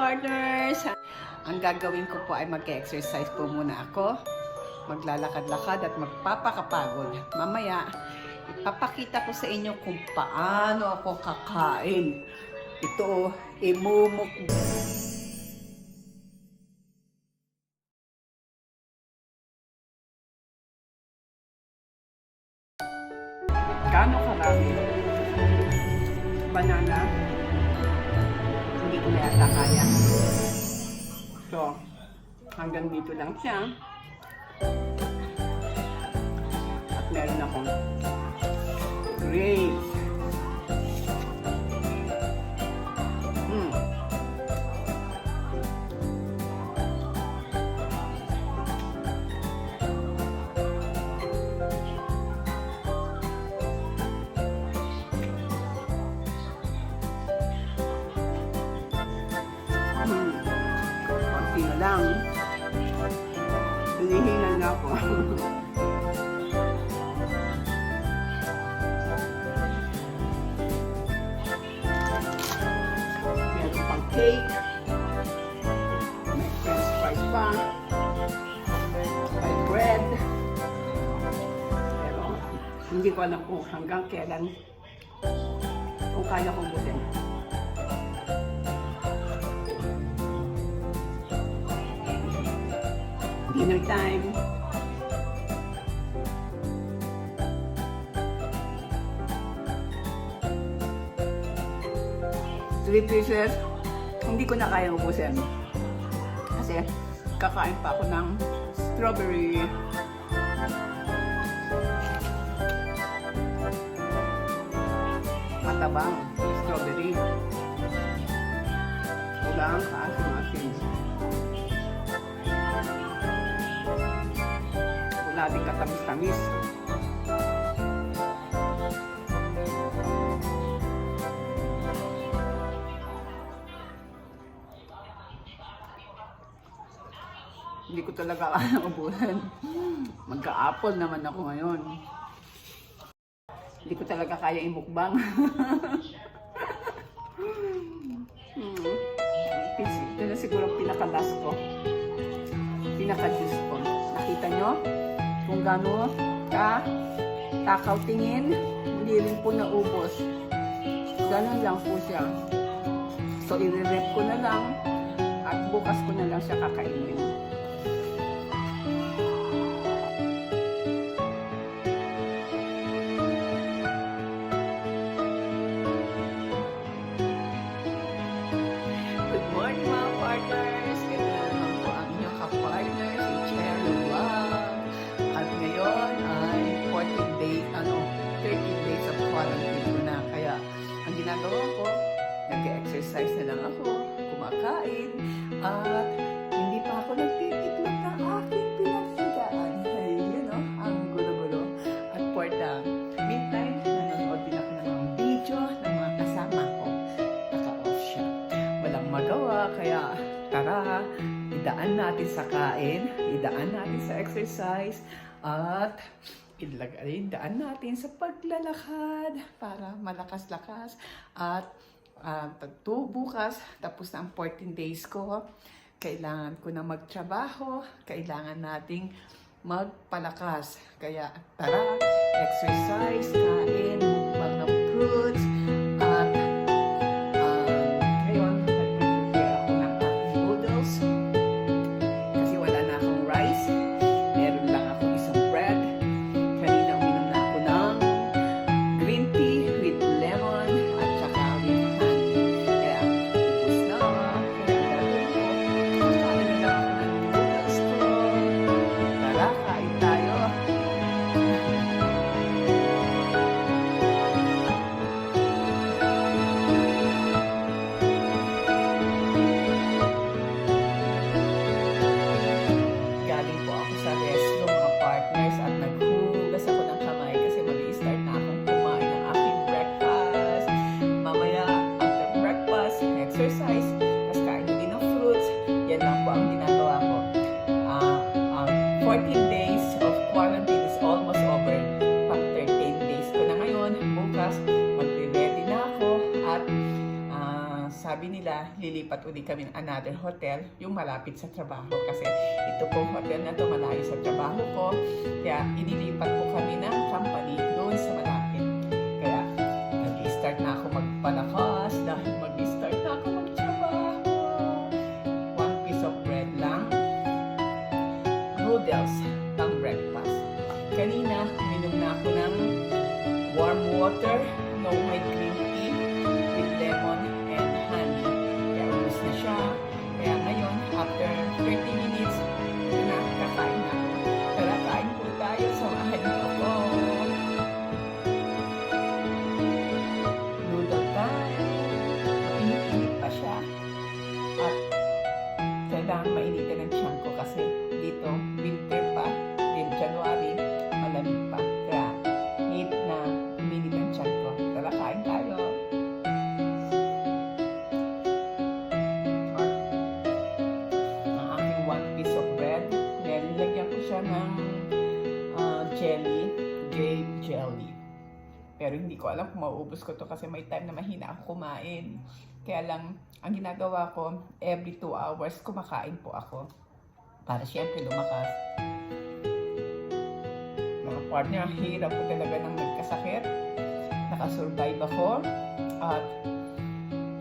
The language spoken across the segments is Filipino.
partners! Ang gagawin ko po ay mag-exercise po muna ako. Maglalakad-lakad at magpapakapagod. Mamaya, ipapakita ko sa inyo kung paano ako kakain. Ito, imumuk. Gaano karami? Banana? Hindi ko na yata kaya. So, hanggang dito lang siya. At meron akong grapes. Konti na lang. Hinihingal na ako. Meron pang cake. May french fries pa. May bread. Pero hindi ko alam kung hanggang kailan kung kaya kong butin. Dinner time. Three pieces. Hindi ko na kaya ubusin. Kasi kakain pa ako ng strawberry. Matabang strawberry. Ulang kaasim-asim. Wala din katamis-tamis. Hindi ko talaga kaya ubusin. Magka-apple naman ako ngayon. Hindi ko talaga kaya imukbang. Ito na siguro pinaka-last ko. Pinaka-juice ko. Nakita nyo? Kung gano'n takaw tingin, hindi rin po naubos. Ganon lang po siya. So, i-rep ko na lang at bukas ko na lang siya kakainin. Good morning mga partners! Ganyan naman po ang inyong ka-partner, si Cherry Vlog. At ngayon ay 13 days of quarantine ko na. Kaya ang ginagawa ko, nag-exercise na lang ako, kumakain, at hindi pa ako nagtitiklop ng aking pinagsigaan. Ay, ang gulo-gulo. At for the meantime, nanonood din ako ng mga video ng mga kasama ko. Naka-off siya. Walang magawa, kaya tara, idaan natin sa kain, idaan natin sa exercise, at idaan natin sa paglalakad para malakas-lakas. At bukas, tapos na ang 14 days ko, kailangan ko na magtrabaho, kailangan nating magpalakas. Kaya tara, exercise, kain, mukbang ng fruits, at ngayon, nag-prepare ako ng aking noodles. Kasi wala na akong rice. Meron lang akong isang bread. Kanina uminom na ako ng green tea with lemon at saka with honey. Kaya ubus na. Kaya gagawin ko, kakain na lang ako ng noodles ko. Tara, kain tayo. lilipat ulit kami ng another hotel, yung malapit sa trabaho. Kasi ito pong hotel na to malayo sa trabaho ko. Kaya inilipat po kami ng company doon sa malapit. Kaya nag-start na ako magpalakas dahil mag-start na ako magtrabaho. 1 piece of bread lang. Noodles ang breakfast. Kanina, minom na ako ng warm water, no white green tea with lemon and honey. Kaya ubos na siya. Kaya ngayon, after 30 minutes, ito na, kakain na ako. Tara, kain po tayo. Samahan niyo ako. Noodle time. Mainit-init pa siya. At kailangan mainitin ang tiyan ko kasi dito, winter pa, din January, malamig pa. Kaya, need na uminit ang tiyan ko. Tara, kain tayo. Ang aking 1 piece of bread, nilagyan ko siya ng jelly, grape jelly. Pero hindi ko alam kung mauubos ko to kasi may time na mahina ako kumain. Kaya lang, ang ginagawa ko, every 2 hours, kumakain po ako. Para siyempre lumakas. Mga partner, hirap ko talaga ng nagkasakit. Nakasurvive ako. At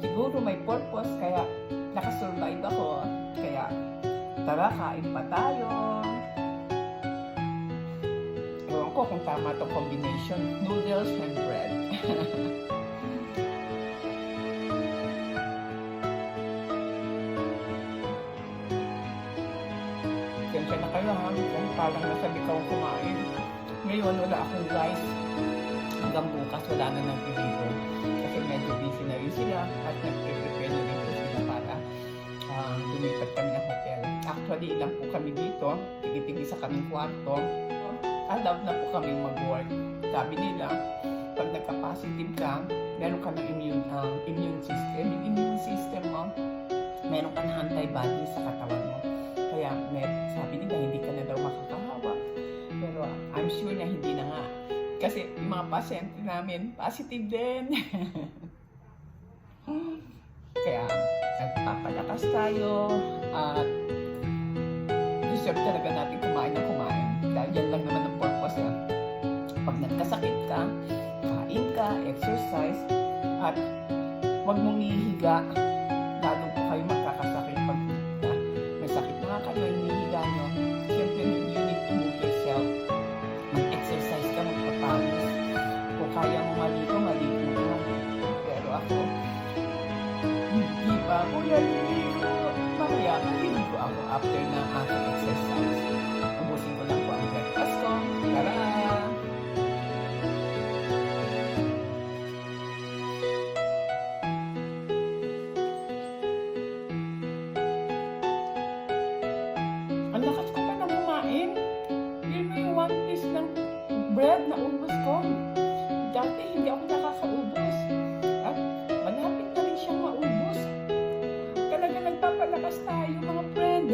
siguro may purpose, kaya nakasurvive ako. Kaya, tara, kain pa tayo. Ewan ko kung tama itong combination. Noodles and bread. Sensya na kayo ha, kasi parang nasabi ko kumain. Ngayon wala akong guys. Hanggang bukas wala na ng deliver. Kasi medyo busy na rin sila at nag-prepare na rin po sila para lumipat kami ng hotel. Actually, ilang po kami dito. Tigil-tigil sa kaming kwarto. Allowed na po kami mag-work. Sabi nila, pag nagka-positive ka, meron ka ng immune system. Yung immune system mo, meron ka ng antibody sa katawan mo. Kaya sabi nila, hindi ka na daw makakahawa. Pero I'm sure na hindi na nga. Kasi yung mga pasyente namin, positive din. Kaya nagpapalakas tayo at deserve talaga natin kumain na kumain. Dahil yan lang naman ang purpose yan. Pag nagkasakit ka, kain ka, exercise, at huwag mong ihiga. Lalo po kayo magkakasakit pag may sakit na nga kayo, hinihiga nyo. Siyempre, you need to move yourself. Mag-exercise ka, magpapawis. Kung kaya mo maligo ka. Pero ako, hindi pa ako naliligo. Mamaya, maliligo ako after ng aking exercise. Ubusin ko lang po ang breakfast ko. Tara! Ang lakas ko pa nang kumain. Yun yung 1 piece ng bread na ubos ko. Dati hindi ako nakakaubos. At malapit na rin siyang maubos. Talaga nagpapalakas tayo mga friend.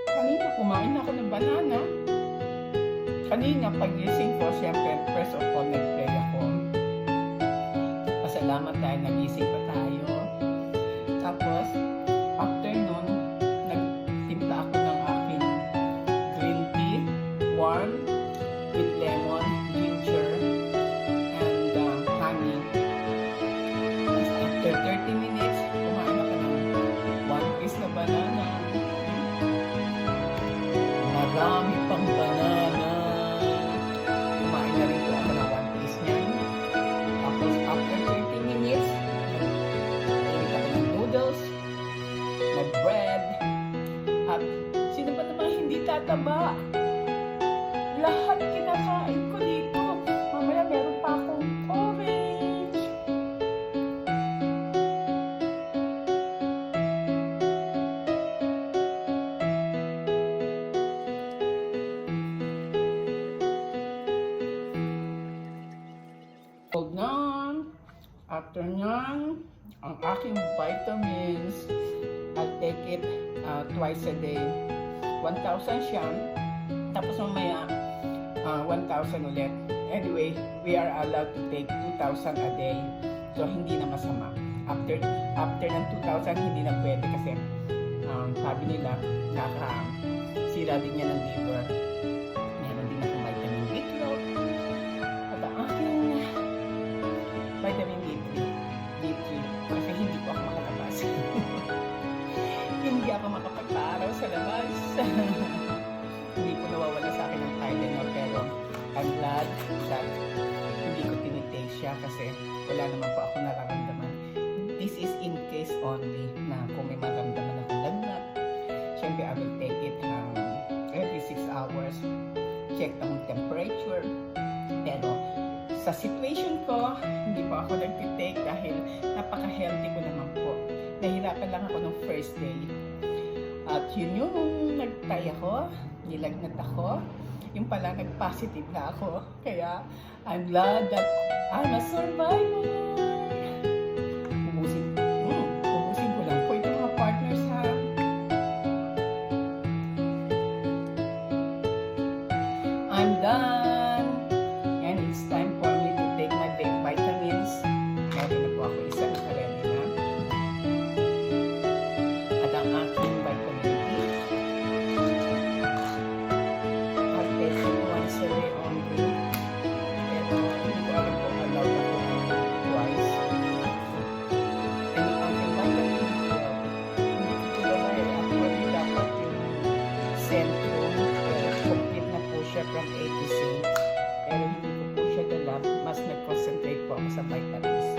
Kanina kumain ako ng banana. Kanina pagising ko, siyempre first of all nag-pray ako. Pasalamat dahil nagising pa tayo. Tapos, after nun, nagtimpla ako ng aking green tea, warm, with lemon, ginger, and honey. Tapos, after 30 minutes, kumain ako ng 1 piece na banana. Marami pang banana. Kumain na rin po ako ng 1 piece niyan. Tapos, after 30 minutes, noodles, nag-bread, at sino ba naman hindi tataba? Lahat kinakain ko dito. Mamaya meron pa akong orange. Hold on. After nyan, ang aking vitamins, I'll take it twice a day. 1,000 siya. Tapos mamaya, 1,000 ulit. Anyway, we are allowed to take 2,000 a day. So, hindi na masama. After ng 2,000, hindi na pwede kasi sabi nila, nakasira din niya ng liver. Meron din akong vitamin B12. At ang aking vitamin D3. Kasi hindi ko ako makatabas. Hindi ako makapagpa-araw sa labas. Hindi po nawawala sa akin ng Tylenol, pero I'm glad that hindi ko tinitake siya kasi wala naman po ako nararamdaman. This is in case only na kung may maramdaman akong lagnat. Siyempre, I will take it every 6 hours. Check ang temperature. Pero sa situation ko, hindi po ako nag-take dahil napaka-healthy ko naman po. Nahirapan lang ako nung first day. At yun yung nagtay ako, nilagnat ako. Yung pala, nag-positive na ako. Kaya, I'm glad that I'm a survivor. Ubusin ko lang po ito mga partners ha. I'm done. And it's time for me to take my vitamins. Meron na po ako isang sarili na. At ang aking vitamin D. I'll take it once a day only. Pero hindi ko alam kung allowed ako twice. And ang aking vitamin D, hindi ko tulad ay actually dapat yung Centrum. Complete na po siya from A to C. Pero hindi ko po siya dala. Mas nag-concentrate po ako sa vitamin C.